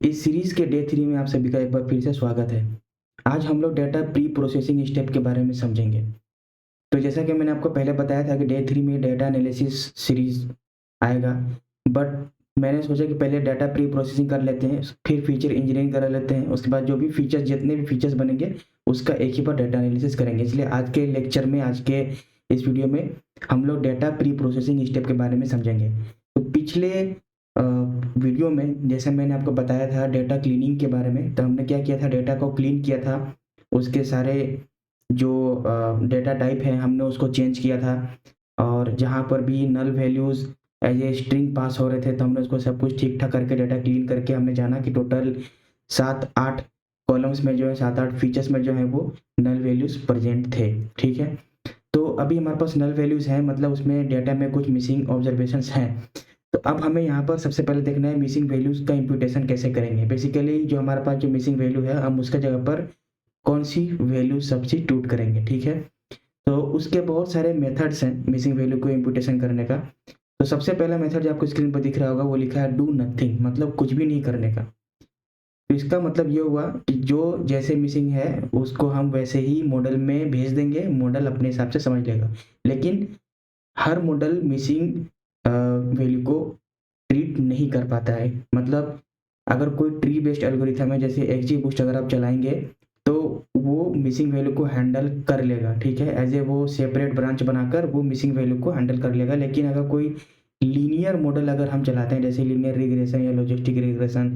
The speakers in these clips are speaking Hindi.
इस सीरीज़ के डे 3 में आप सभी का एक बार फिर से स्वागत है। आज हम लोग डेटा प्री प्रोसेसिंग स्टेप के बारे में समझेंगे। तो जैसा कि मैंने आपको पहले बताया था कि डे 3 में डेटा एनालिसिस सीरीज़ आएगा, बट मैंने सोचा कि पहले डेटा प्री प्रोसेसिंग कर लेते हैं, फिर फीचर इंजीनियरिंग कर लेते हैं, उसके बाद जो भी फीचर्स जितने भी फीचर्स बनेंगे, उसका एक ही बार डेटा एनालिसिस करेंगे। इसलिए आज के लेक्चर में, आज के इस वीडियो में हम लोग डेटा प्री प्रोसेसिंग स्टेप के बारे में समझेंगे। तो पिछले वीडियो में जैसे मैंने आपको बताया था डेटा क्लीनिंग के बारे में, तो हमने क्या किया था, डेटा को क्लीन किया था, उसके सारे जो डेटा टाइप है हमने उसको चेंज किया था, और जहाँ पर भी null values as a string pass हो रहे थे तो हमने उसको सब कुछ ठीक ठाक करके डेटा क्लीन करके हमने जाना कि टोटल 7-8 कॉलम्स में जो है 7-8 फीचर्स में जो है वो नल वैल्यूज़ प्रेजेंट थे। ठीक है, तो अभी हमारे पास नल वैल्यूज़ हैं, मतलब उसमें डेटा में कुछ मिसिंग ऑब्जर्वेशंस हैं। तो अब हमें यहाँ पर सबसे पहले देखना है मिसिंग वैल्यूज़ का इम्प्यूटेशन कैसे करेंगे। बेसिकली जो हमारे पास जो मिसिंग वैल्यू है, हम उसका जगह पर कौन-सी वैल्यू सब्स्टिट्यूट करेंगे, ठीक है? तो उसके बहुत सारे मेथड्स हैं मिसिंग वैल्यू को इम्प्यूटेशन करने का। तो सबसे पहला मेथड जो आपको स्क्रीन पर दिख रहा होगा वो लिखा है डू नथिंग, मतलब कुछ भी नहीं करने का। तो इसका मतलब ये हुआ कि जो जैसे मिसिंग है उसको हम वैसे ही मॉडल में भेज देंगे, मॉडल अपने हिसाब से समझ लेगा। लेकिन हर मॉडल मिसिंग वैल्यू को ट्रीट नहीं कर पाता है। मतलब अगर कोई ट्री बेस्ड एल्गोरिथम है जैसे XGBoost अगर आप चलाएँगे, तो वो मिसिंग वैल्यू को हैंडल कर लेगा, ठीक है? एज़ ए वो सेपरेट ब्रांच बनाकर वो मिसिंग वैल्यू को हैंडल कर लेगा। लेकिन अगर कोई लीनियर मॉडल अगर हम चलाते हैं जैसे लीनियर रिग्रेशन या लॉजिस्टिक रिग्रेशन,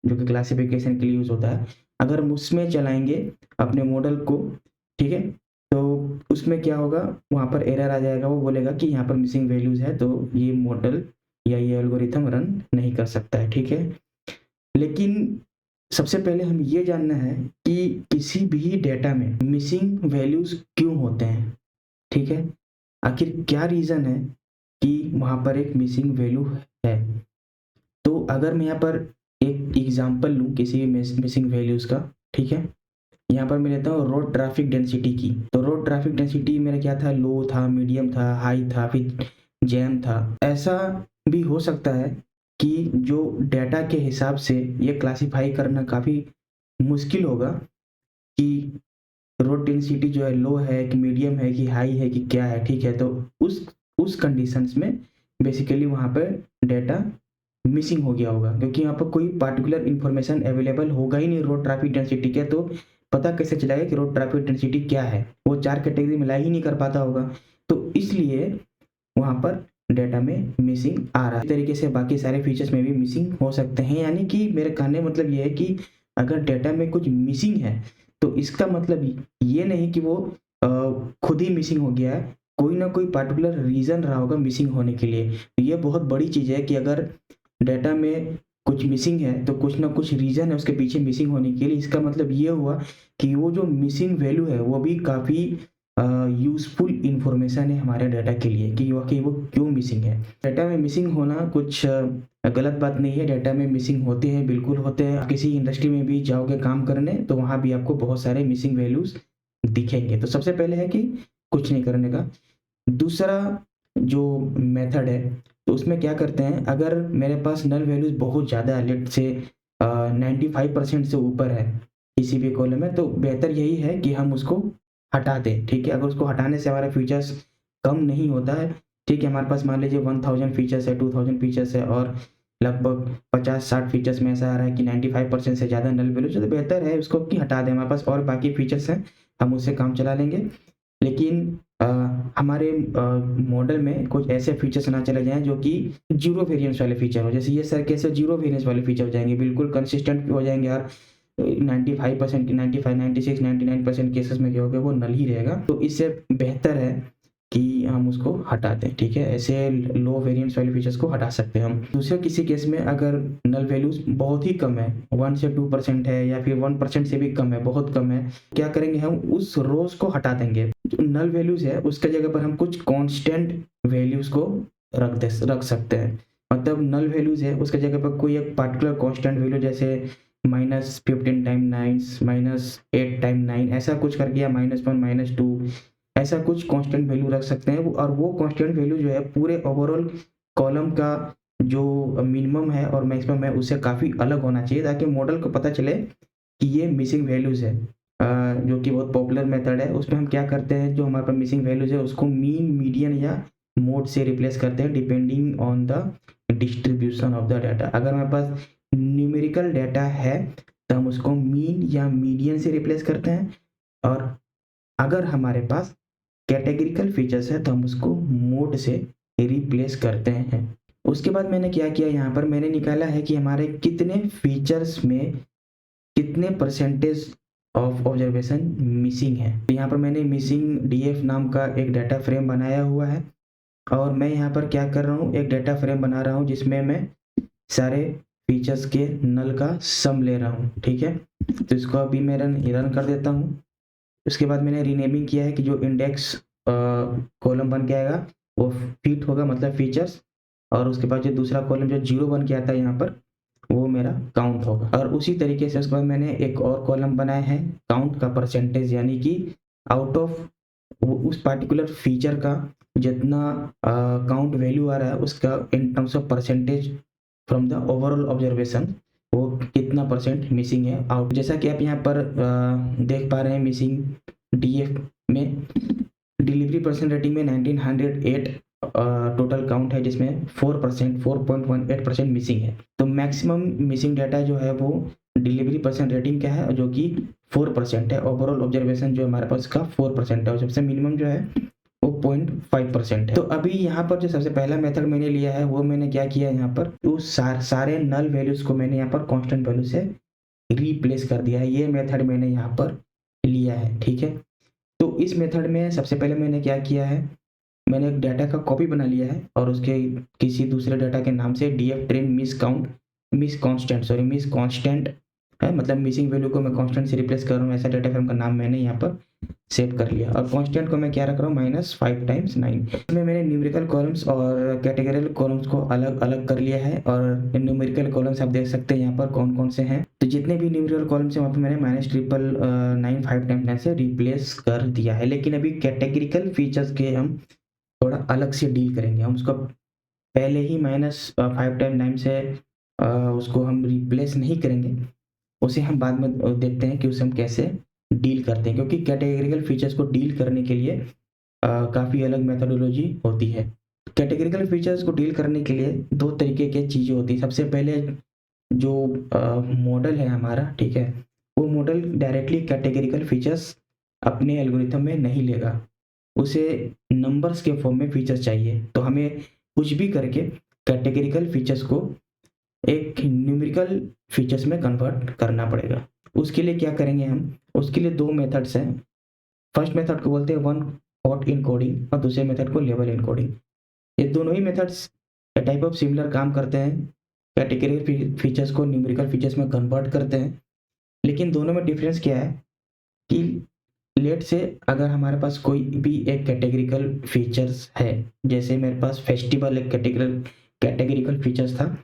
जो कि क्लासिफिकेशन के लिए यूज़ होता है, अगर हम उसमें चलाएँगे अपने मॉडल को, ठीक है? तो उसमें क्या होगा, वहाँ पर एरर आ जाएगा, वो बोलेगा कि यहाँ पर मिसिंग वैल्यूज़ है, तो ये मॉडल या ये एल्गोरिथम रन नहीं कर सकता है, ठीक है? लेकिन सबसे पहले हमें ये जानना है कि किसी भी डेटा में मिसिंग वैल्यूज़ क्यों होते हैं, ठीक है? आखिर क्या रीज़न है कि वहाँ पर एक मिसिंग वैल्यू है? तो अगर मैं यहाँ पर एक एग्ज़ाम्पल लूँ किसी भी मिसिंग वैल्यूज़ का, ठीक है? यहाँ पर मैं लेता हूँ रोड ट्रैफिक डेंसिटी की। तो रोड ट्रैफिक डेंसिटी मेरा क्या था, लो था, मीडियम था, हाई था, फिर जैम था। ऐसा भी हो सकता है कि जो डेटा के हिसाब से ये क्लासिफ़ाई करना काफ़ी मुश्किल होगा कि रोड डेंसिटी जो है लो है कि मीडियम है कि हाई है कि क्या है, ठीक है? तो उस कंडीशंस में बेसिकली वहाँ पे डेटा मिसिंग हो गया होगा, क्योंकि यहाँ पर कोई पार्टिकुलर इन्फॉर्मेशन अवेलेबल होगा ही नहीं रोड ट्रैफिक डेंसिटी के, तो पता कैसे चलेगा कि रोड ट्रैफिक डेंसिटी क्या है? वो 4 कैटेगरी में ला ही नहीं कर पाता होगा। तो इसलिए वहाँ पर डेटा में मिसिंग आ रहा है। इस तरीके से बाकी सारे फीचर्स में भी मिसिंग हो सकते हैं। यानी कि मेरे कहने का मतलब ये है कि अगर डेटा में कुछ मिसिंग है, तो इसका मतलब ये नहीं कि वो अ, खुद ही मिसिंग हो गया है। कोई ना कोई पार्टिकुलर रीज़न रहा होगा मिसिंग होने के लिए। तो ये बहुत बड़ी चीज़ है कि अगर डेटा में कुछ मिसिंग है, तो कुछ ना कुछ रीज़न है उसके पीछे मिसिंग होने के लिए। इसका मतलब ये हुआ कि वो जो मिसिंग वैल्यू है, वो भी काफ़ी यूज़फुल इन्फॉर्मेशन है हमारे डाटा के लिए कि वो क्यों मिसिंग है। डाटा में मिसिंग होना कुछ गलत बात नहीं है, डाटा में मिसिंग होते हैं, बिल्कुल होते हैं। आप किसी इंडस्ट्री में भी जाओगे काम करने, तो वहाँ भी आपको बहुत सारे मिसिंग वैल्यूज़ दिखेंगे। तो सबसे पहले है कि कुछ नहीं करने का। दूसरा जो मेथड है, तो उसमें क्या करते हैं, अगर मेरे पास नल वैल्यूज़ बहुत ज़्यादा है, लेट्स से 95% से ऊपर है किसी भी कॉलम में, तो बेहतर यही है कि हम उसको हटा दें, ठीक है? अगर उसको हटाने से हमारा फीचर्स कम नहीं होता है, ठीक है? हमारे पास मान लीजिए 1000 फीचर्स है, 2000 फीचर्स है और लगभग 50-60 फीचर्स में ऐसा आ रहा है कि 95% से ज़्यादा नल वैल्यूज़ है, तो बेहतर है उसको कि हटा दें। हमारे पास और बाकी फीचर्स हैं, हम उससे काम चला लेंगे। लेकिन हमारे मॉडल में कुछ ऐसे फीचर्स ना चले जाएँ जो कि ज़ीरो वेरिएंस वाले फीचर हो। जैसे ये सर कैसे ज़ीरो वेरिएंस वाले फीचर हो जाएँगे, बिल्कुल कंसिस्टेंट हो जाएँगे यार। 95% की 95, 96, 99% केसेस में क्या होगा, वो नल ही रहेगा। तो इससे बेहतर है कि हम उसको हटा दें, ठीक है? ऐसे लो वेरिएंस वाले फीचर्स को हटा सकते हैं हम। दूसरे किसी केस में अगर नल वैल्यूज़ बहुत ही कम है, 1 से 2% है या फिर 1% से भी कम है, बहुत कम है, क्या करेंगे, हम उस रोज़ को हटा देंगे। जो नल वैल्यूज़ है उसके जगह पर हम कुछ कांस्टेंट वैल्यूज़ को रख सकते हैं। मतलब नल वैल्यूज़ है उसके जगह पर कोई एक पार्टिकुलर कांस्टेंट वैल्यू जैसे -15 टाइम 9 -8 टाइम 9 ऐसा कुछ करके, या -1 -2 ऐसा कुछ कांस्टेंट वैल्यू रख सकते हैं। और वो कांस्टेंट वैल्यू जो है पूरे ओवरऑल कॉलम का जो मिनिमम है और मैक्सिमम है उससे काफ़ी अलग होना चाहिए, ताकि मॉडल को पता चले कि ये मिसिंग वैल्यूज़ है। जो कि बहुत पॉपुलर मेथड है। उसमें हम क्या करते हैं, जो हमारे पास मिसिंग वैल्यूज़ है उसको मीन, मीडियन या मोड से रिप्लेस करते हैं depending on the distribution of the data. अगर हमारे पास न्यूमेरिकल डाटा है तो हम उसको मीन या मीडियन से रिप्लेस करते हैं, और अगर हमारे पास कैटेगरिकल फीचर्स है तो हम उसको मोड से रिप्लेस करते हैं। उसके बाद मैंने क्या किया, यहाँ पर मैंने निकाला है कि हमारे कितने फीचर्स में कितने परसेंटेज ऑफ ऑब्जर्वेशन मिसिंग है। तो यहाँ पर मैंने मिसिंग डीएफ नाम का एक डाटा फ्रेम बनाया हुआ है, और मैं यहाँ पर क्या कर रहा हूँ, एक डाटा फ्रेम बना रहा हूँ जिसमें मैं सारे फीचर्स के नल का सम ले रहा हूँ। ठीक है, तो इसको अभी मैं रन कर देता हूँ। उसके बाद मैंने रीनेमिंग किया है कि जो इंडेक्स कॉलम बन के आएगा वो फीट होगा, मतलब फीचर्स, और उसके बाद जो दूसरा कॉलम जो 0 बन के आता है यहाँ पर वो मेरा काउंट होगा। और उसी तरीके से उसके बाद मैंने एक और कॉलम बनाया है काउंट का परसेंटेज, यानी कि आउट ऑफ उस पार्टिकुलर फीचर का जितना काउंट वैल्यू आ रहा है उसका in terms of percentage from the overall observation वो कितना परसेंट मिसिंग है आउट। जैसा कि आप यहाँ पर देख पा रहे हैं, मिसिंग डीएफ में डिलीवरी परसेंट रेटिंग में 1908 टोटल काउंट है, जिसमें 4% 4.18% मिसिंग है। तो मैक्सिमम मिसिंग डाटा जो है वो डिलीवरी परसेंट रेटिंग का है, जो कि 4% है। ओवरऑल ऑब्जर्वेशन जो हमारे पास का 4% है, और सबसे मिनिमम जो है वो 0.5% है। तो अभी यहाँ पर जो सबसे पहला मेथड मैंने लिया है वो मैंने क्या किया, यहाँ पर उस सारे नल वैल्यूज को मैंने यहाँ पर कांस्टेंट वैल्यू से रिप्लेस कर दिया है। ये मेथड मैंने यहाँ पर लिया है। ठीक है, तो इस मेथड में सबसे पहले मैंने क्या किया है, मैंने एक डाटा का कॉपी बना लिया है और उसके किसी दूसरे डाटा के नाम से डीएफ ट्रेन मिस कांस्टेंट है, मतलब मिसिंग वैल्यू को मैं कांस्टेंट से रिप्लेस कर रहा हूँ, ऐसा डाटा फ्रेम का नाम मैंने यहाँ पर सेव कर लिया। और कांस्टेंट को मैं क्या रख रहा हूँ, -5 × 9। इसमें मैंने न्यूमेरिकल कॉलम्स और कैटेगरिकल कॉलम्स को अलग अलग कर लिया है, और न्यूमेरिकल कॉलम्स आप देख सकते हैं यहाँ पर कौन कौन से हैं। तो जितने भी न्यूमेरिकल कॉलम्स हैं वहाँ पर मैंने -9 5 × 9 से रिप्लेस कर दिया है। लेकिन अभी कैटेगरिकल फीचर्स के हम थोड़ा अलग से डील करेंगे। हम उसको पहले ही -5 × 9 से उसको हम रिप्लेस नहीं करेंगे, उसे हम बाद में देखते हैं कि उसे हम कैसे डील करते हैं, क्योंकि कैटेगरिकल फीचर्स को डील करने के लिए काफ़ी अलग मेथोडोलॉजी होती है। कैटेगरिकल फीचर्स को डील करने के लिए दो तरीके की चीज़ें होती हैं। सबसे पहले जो मॉडल है हमारा, ठीक है, वो मॉडल डायरेक्टली कैटेगरिकल फीचर्स अपने एल्गोरिथम में नहीं लेगा, उसे नंबर्स के फॉर्म में फीचर्स चाहिए। तो हमें कुछ भी करके कैटेगरिकल फीचर्स को एक न्यूमेरिकल फीचर्स में कन्वर्ट करना पड़ेगा। उसके लिए क्या करेंगे हम, उसके लिए दो मेथड्स हैं। फर्स्ट मेथड को बोलते हैं वन हॉट इनकोडिंग और दूसरे मेथड को लेवल इनकोडिंग। ये दोनों ही मेथड्स टाइप ऑफ सिमिलर काम करते हैं, कैटेगरी फीचर्स को न्यूमेरिकल फीचर्स में कन्वर्ट करते हैं। लेकिन दोनों में डिफरेंस क्या है कि लेट से अगर हमारे पास कोई भी एक कैटेगरिकल फीचर्स है, जैसे मेरे पास फेस्टिवल एक कैटेगरिकल फीचर्स था,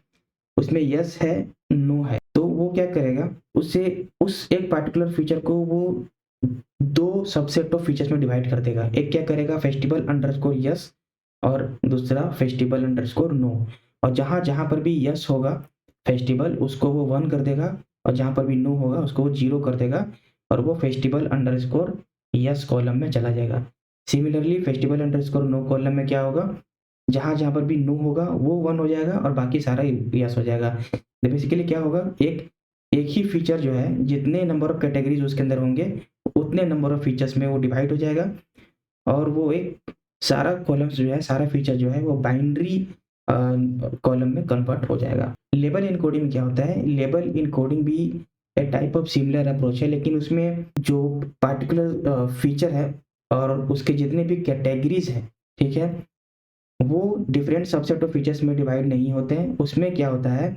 उसमें यस है नो है, तो वो क्या करेगा, उससे उस एक पार्टिकुलर फीचर को वो दो सबसेट ऑफ फीचर्स में डिवाइड कर देगा। एक क्या करेगा, फेस्टिवल अंडरस्कोर यस, और दूसरा फेस्टिवल अंडरस्कोर नो। और जहाँ जहाँ पर भी यस होगा फेस्टिवल, उसको वो 1 कर देगा, और जहाँ पर भी नो होगा उसको वो 0 कर देगा, और वो फेस्टिवल अंडरस्कोर यस कॉलम में चला जाएगा। Similarly festival underscore no column में क्या होगा, जहाँ जहाँ पर भी नो होगा वो 1 हो जाएगा और बाकी सारा यस हो जाएगा। तो बेसिकली क्या होगा, एक ही फीचर जो है जितने नंबर ऑफ कैटेगरीज उसके अंदर होंगे उतने नंबर ऑफ फीचर्स में वो डिवाइड हो जाएगा, और वो एक सारा कॉलम्स जो है, सारा फीचर जो है वो बाइनरी कॉलम में कन्वर्ट हो जाएगा। लेबल इनकोडिंग में क्या होता है, लेबल इनकोडिंग भी एक टाइप ऑफ सिमिलर अप्रोच है, लेकिन उसमें जो पार्टिकुलर फीचर है और उसके जितने भी कैटेगरीज हैं, ठीक है, वो डिफरेंट सबसेट ऑफ फीचर्स में डिवाइड नहीं होते हैं। उसमें क्या होता है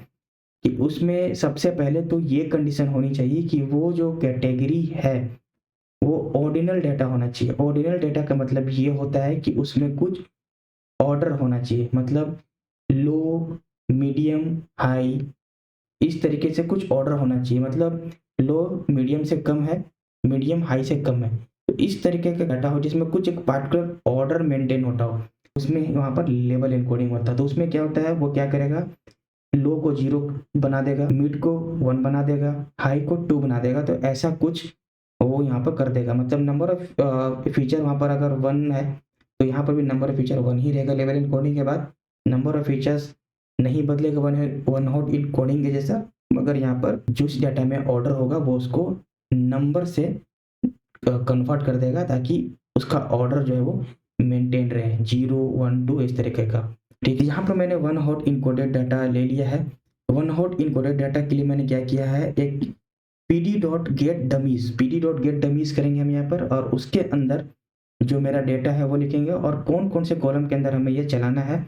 कि उसमें सबसे पहले तो ये कंडीशन होनी चाहिए कि वो जो कैटेगरी है वो ऑर्डिनल डाटा होना चाहिए। ऑर्डिनल डाटा का मतलब ये होता है कि उसमें कुछ ऑर्डर होना चाहिए, मतलब लो, मीडियम, हाई, इस तरीके से कुछ ऑर्डर होना चाहिए। मतलब लो मीडियम से कम है, मीडियम हाई से कम है, तो इस तरीके का डाटा हो जिसमें कुछ एक पार्टिकुलर ऑर्डर मेंटेन होता हो। उसमें वहाँ पर लेबल एन्कोडिंग होता है। तो उसमें क्या होता है, वो क्या करेगा, लो को 0 बना देगा, मिड को 1 बना देगा, हाई को 2 बना देगा। तो ऐसा कुछ वो यहाँ पर कर देगा। मतलब नंबर ऑफ फीचर वहाँ पर अगर 1 है तो यहाँ पर भी नंबर ऑफ फीचर 1 ही रहेगा लेवल एन्कोडिंग के बाद। नंबर ऑफ फीचर्स नहीं बदलेगा वन हॉट एन्कोडिंग के जैसा, मगर यहाँ पर जिस डाटा में ऑर्डर होगा वो उसको नंबर से कन्वर्ट कर देगा ताकि उसका ऑर्डर जो है वो मेंटेन रहे, 0 1 2 इस तरीके का। ठीक है, यहाँ पर मैंने वन हॉट इनकोडेड डाटा ले लिया है। वन हॉट इनकोडेड डाटा के लिए मैंने क्या किया है, एक pd.getDummies करेंगे हम यहाँ पर, और उसके अंदर जो मेरा डेटा है वो लिखेंगे और कौन कौन से कॉलम के अंदर हमें ये चलाना है,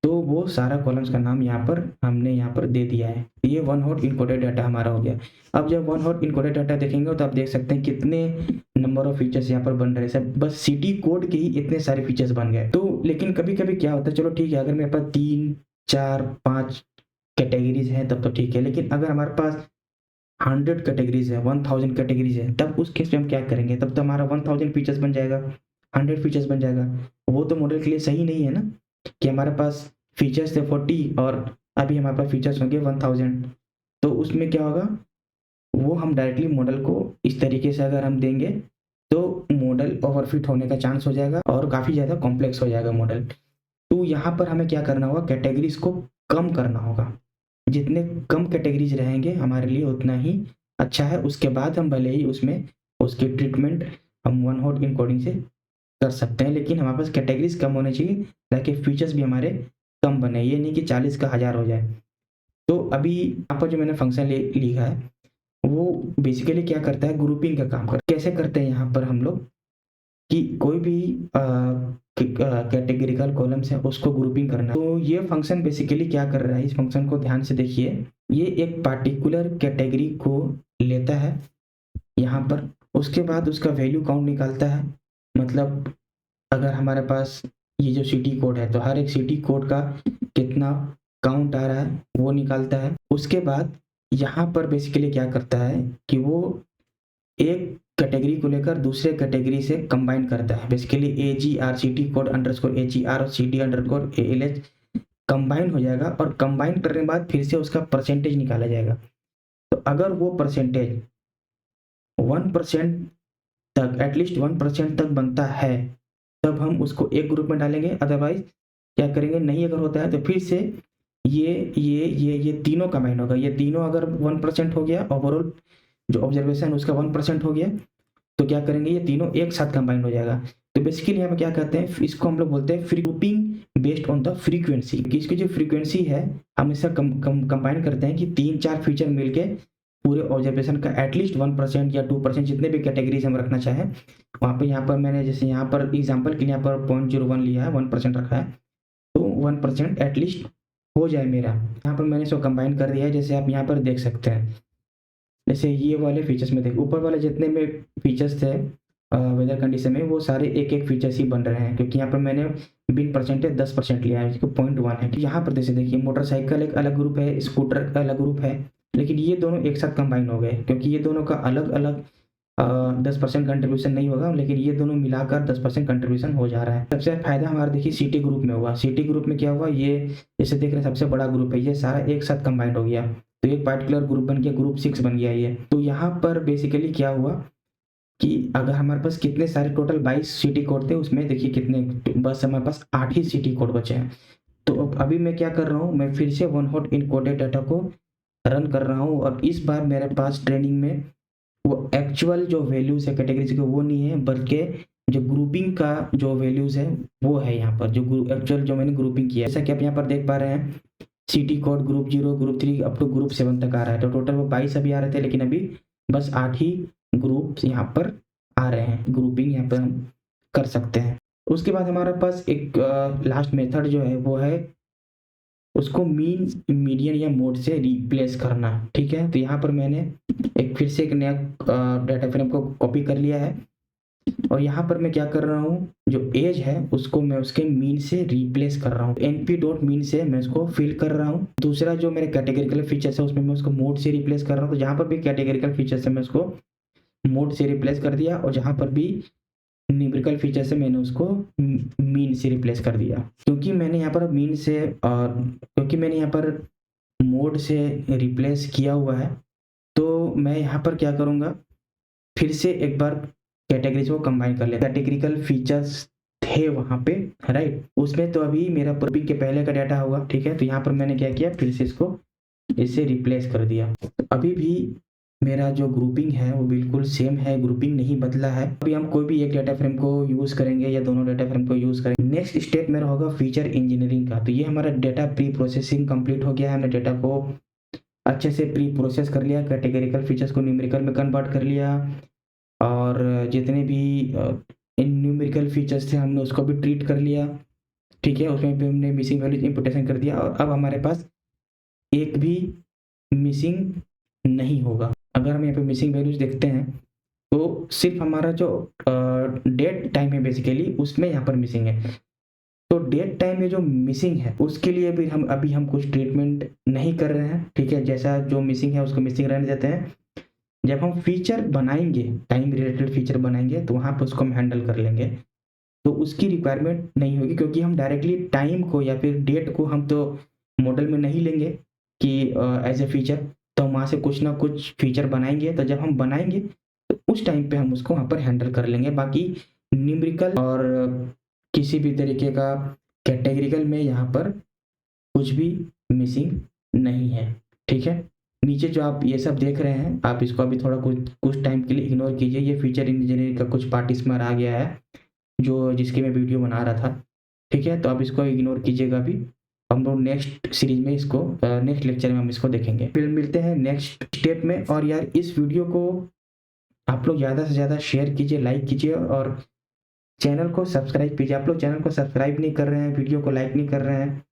तो वो सारा कॉलम्स का नाम यहाँ पर हमने यहाँ पर दे दिया है। ये वन हॉट इनकोडेड डाटा हमारा हो गया। अब जब वन हॉट इनकोडेड डाटा देखेंगे तो आप देख सकते हैं कितने नंबर ऑफ फीचर्स यहाँ पर बन रहे हैं। सब बस सिटी कोड के ही इतने सारे फीचर्स बन गए। तो लेकिन कभी कभी क्या होता है, चलो ठीक है, अगर मेरे पास 3 4 5 कैटेगरीज हैं तब तो ठीक है, लेकिन अगर हमारे पास 100 कैटेगरीज है, 1000 कैटेगरीज है, तब उस केस में हम क्या करेंगे, तब तो हमारा 1000 फीचर्स बन जाएगा, 100 फीचर्स बन जाएगा। वो तो मॉडल के लिए सही नहीं है ना, कि हमारे पास फीचर्स थे 40 और अभी हमारे पास फीचर्स होंगे 1000। तो उसमें क्या होगा, वो हम डायरेक्टली मॉडल को इस तरीके से अगर हम देंगे तो मॉडल ओवरफिट होने का चांस हो जाएगा और काफ़ी ज़्यादा कॉम्प्लेक्स हो जाएगा मॉडल। तो यहाँ पर हमें क्या करना होगा, कैटेगरीज को कम करना होगा। जितने कम कैटेगरीज रहेंगे हमारे लिए उतना ही अच्छा है। उसके बाद हम भले ही उसमें उसकी ट्रीटमेंट हम वन हॉट इनकोडिंग से कर सकते हैं, लेकिन हमारे पास कैटेगरीज कम होने चाहिए ताकि फीचर्स भी हमारे कम बने, ये नहीं कि 40 का 1000 हो जाए। तो अभी यहाँ पर जो मैंने फंक्शन लिखा है वो बेसिकली क्या करता है, ग्रुपिंग का काम करता है। कैसे करते हैं यहाँ पर हम लोग, कि कोई भी कैटेगरिकल कॉलम्स है उसको ग्रुपिंग करना। तो ये फंक्शन बेसिकली क्या कर रहा है, इस फंक्शन को ध्यान से देखिए। ये एक पार्टिकुलर कैटेगरी को लेता है यहाँ पर, उसके बाद उसका वैल्यू काउंट निकालता है। मतलब अगर हमारे पास ये जो सिटी कोड है तो हर एक सिटी कोड का कितना काउंट आ रहा है वो निकालता है। उसके बाद यहाँ पर बेसिकली क्या करता है कि वो एक कैटेगरी को लेकर दूसरे कैटेगरी से कंबाइन करता है। Basically AGR city code underscore AGR और CD अंडरस्कोर ALH कंबाइन हो जाएगा, और कंबाइन करने के बाद फिर से उसका परसेंटेज निकाला जाएगा। तो अगर वो परसेंटेज 1% तक, एटलीस्ट 1% तक बनता है, तब हम उसको एक ग्रुप में डालेंगे। अदरवाइज क्या करेंगे, नहीं अगर होता है तो फिर से ये तीनों कंबाइन होगा। ये तीनों अगर 1% हो गया, ओवरऑल जो ऑब्जर्वेशन उसका 1% हो गया, तो क्या करेंगे, ये तीनों एक साथ कंबाइन हो जाएगा। तो बेसिकली यहाँ पे क्या करते हैं, इसको हम लोग बोलते हैं grouping based on the frequency. इसकी जो फ्रीक्वेंसी है हम इसका कंबाइन करते हैं कि 3-4 फीचर मिलके पूरे ऑब्जर्वेशन का एटलीस्ट 1% या 2% जितने भी कैटेगरीज हम रखना चाहें वहाँ पे। यहाँ पर मैंने जैसे यहाँ पर एग्जाम्पल के लिए यहाँ पर 0.01 लिया है, 1% रखा है, तो 1% एटलीस्ट हो जाए मेरा। यहाँ पर मैंने इसको कंबाइन कर दिया है, जैसे आप यहाँ पर देख सकते हैं। जैसे ये वाले फीचर्स में देखो, ऊपर वाले जितने में फीचर्स थे वेदर कंडीशन में, वो सारे एक एक फीचर्स ही बन रहे हैं, क्योंकि यहाँ पर मैंने बिन परसेंटेज 10% लिया है, जिसको 0.1 है। तो यहाँ पर जैसे देखिए, मोटरसाइकिल एक अलग ग्रुप है, स्कूटर का अलग ग्रुप है, लेकिन ये दोनों एक साथ कंबाइन हो गए, क्योंकि ये दोनों का अलग अलग 10% कंट्रीब्यूशन नहीं होगा, लेकिन ये दोनों मिलाकर 10% कंट्रीब्यूशन हो जा रहा है। सबसे फायदा हमारा देखिए सिटी ग्रुप में हुआ। सिटी ग्रुप में क्या हुआ, ये जैसे देख रहे हैं सबसे बड़ा ग्रुप है, ये सारा एक साथ कंबाइंड हो गया, तो एक पार्टिकुलर ग्रुप बन गया, ग्रुप 6 बन गया ये। तो यहाँ पर बेसिकली क्या हुआ कि अगर हमारे पास कितने सारे टोटल 22 सिटी कोड थे, उसमें देखिए कितने, बस हमारे पास 8 ही सिटी कोड बचे हैं। तो अभी मैं क्या कर रहा हूँ, मैं फिर से वन हॉट इनकोडेड डाटा को रन कर रहा हूँ, और इस बार मेरे पास ट्रेनिंग में वो एक्चुअल जो वैल्यूज है कैटेगरीज के वो नहीं है, बल्कि जो ग्रुपिंग का जो वैल्यूज है वो है यहाँ पर, जो एक्चुअल जो मैंने ग्रुपिंग किया है। जैसा कि आप यहाँ पर देख पा रहे हैं, city code group 0, group 3 up to group 7 तक आ रहा है। तो टोटल वो 22 अभी आ रहे थे, लेकिन अभी बस 8 ही ग्रुप यहाँ पर आ रहे हैं। ग्रुपिंग यहाँ पर हम कर सकते हैं। उसके बाद हमारे पास एक लास्ट मेथड जो है वो है उसको मीन, मीडियन या मोड से रिप्लेस करना। ठीक है, तो यहाँ पर मैंने एक फिर से एक नया डाटा फ्रेम को कॉपी कर लिया है, और यहाँ पर मैं क्या कर रहा हूँ, जो एज है उसको मैं उसके मीन से रिप्लेस कर रहा हूँ। np.mean से मैं उसको फिल कर रहा हूँ। दूसरा जो मेरे कैटेगरिकल फीचर्स है उसमें मैं उसको मोड से रिप्लेस कर रहा हूँ। तो जहाँ पर भी कैटेगरिकल फीचर्स है मैं उसको मोड से रिप्लेस कर दिया, और जहाँ पर भी न्यूमेरिकल फीचर से मैंने उसको मीन से रिप्लेस कर दिया, क्योंकि मैंने यहाँ पर मीन से क्योंकि मैंने यहाँ पर मोड से रिप्लेस किया हुआ है, तो मैं यहाँ पर क्या करूँगा, फिर से एक बार कैटेगरीज को कंबाइन कर लेता। कैटेगरिकल फीचर्स थे वहाँ पे, राइट, उसमें तो अभी मेरा ग्रुपिंग के पहले का डाटा होगा, ठीक है। तो यहाँ पर मैंने क्या किया, फिर से इसको इससे रिप्लेस कर दिया। तो अभी भी मेरा जो ग्रुपिंग है वो बिल्कुल सेम है, ग्रुपिंग नहीं बदला है। अभी हम कोई भी एक डाटा फ्रेम को यूज़ करेंगे या दोनों डाटा फ्रेम को यूज़ करेंगे। नेक्स्ट स्टेप मेरा होगा फीचर इंजीनियरिंग का। तो ये हमारा डाटा प्री प्रोसेसिंग कंप्लीट हो गया है। हमने डाटा को अच्छे से प्री प्रोसेस कर लिया, कैटेगरिकल फीचर्स को न्यूमेरिकल में कन्वर्ट कर लिया, और जितने भी इन न्यूमेरिकल फीचर्स थे हमने उसको भी ट्रीट कर लिया, ठीक है। उसमें भी हमने मिसिंग वैल्यूज इंपोर्टेशन कर दिया, और अब हमारे पास एक भी मिसिंग नहीं होगा। अगर हम यहाँ पे मिसिंग वैल्यूज देखते हैं तो सिर्फ हमारा जो डेट टाइम है बेसिकली उसमें यहाँ पर मिसिंग है। तो डेट टाइम में जो मिसिंग है उसके लिए भी हम कुछ ट्रीटमेंट नहीं कर रहे हैं, ठीक है। जैसा जो मिसिंग है उसको मिसिंग रहने देते हैं। जब हम फीचर बनाएंगे, टाइम रिलेटेड फीचर बनाएंगे, तो वहाँ पर उसको हम हैंडल कर लेंगे, तो उसकी रिक्वायरमेंट नहीं होगी, क्योंकि हम डायरेक्टली टाइम को या फिर डेट को हम तो मॉडल में नहीं लेंगे कि एज ए फीचर, तो वहाँ से कुछ ना कुछ फीचर बनाएंगे। तो जब हम बनाएंगे तो उस टाइम पे हम उसको वहाँ पर हैंडल कर लेंगे। बाकी न्यूमेरिकल और किसी भी तरीके का कैटेगरिकल में यहाँ पर कुछ भी मिसिंग नहीं है, ठीक है। नीचे जो आप ये सब देख रहे हैं, आप इसको अभी थोड़ा कुछ टाइम के लिए इग्नोर कीजिए। ये फीचर इंजीनियरिंग का कुछ पार्ट इसमें आ गया है जो जिसकी मैं वीडियो बना रहा था, ठीक है। तो आप इसको इग्नोर कीजिएगा। अभी हम लोग नेक्स्ट सीरीज में इसको नेक्स्ट लेक्चर में हम इसको देखेंगे। फिर मिलते हैं नेक्स्ट स्टेप में। और यार इस वीडियो को आप लोग ज़्यादा से ज़्यादा शेयर कीजिए, लाइक कीजिए, और चैनल को सब्सक्राइब कीजिए। आप लोग चैनल को सब्सक्राइब नहीं कर रहे हैं, वीडियो को लाइक नहीं कर रहे हैं,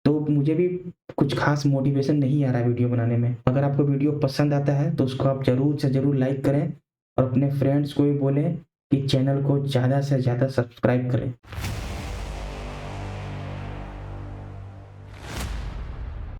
तो मुझे भी कुछ खास मोटिवेशन नहीं आ रहा है वीडियो बनाने में। अगर आपको वीडियो पसंद आता है तो उसको आप ज़रूर से ज़रूर लाइक करें, और अपने फ्रेंड्स को भी बोलें कि चैनल को ज़्यादा से ज़्यादा सब्सक्राइब करें।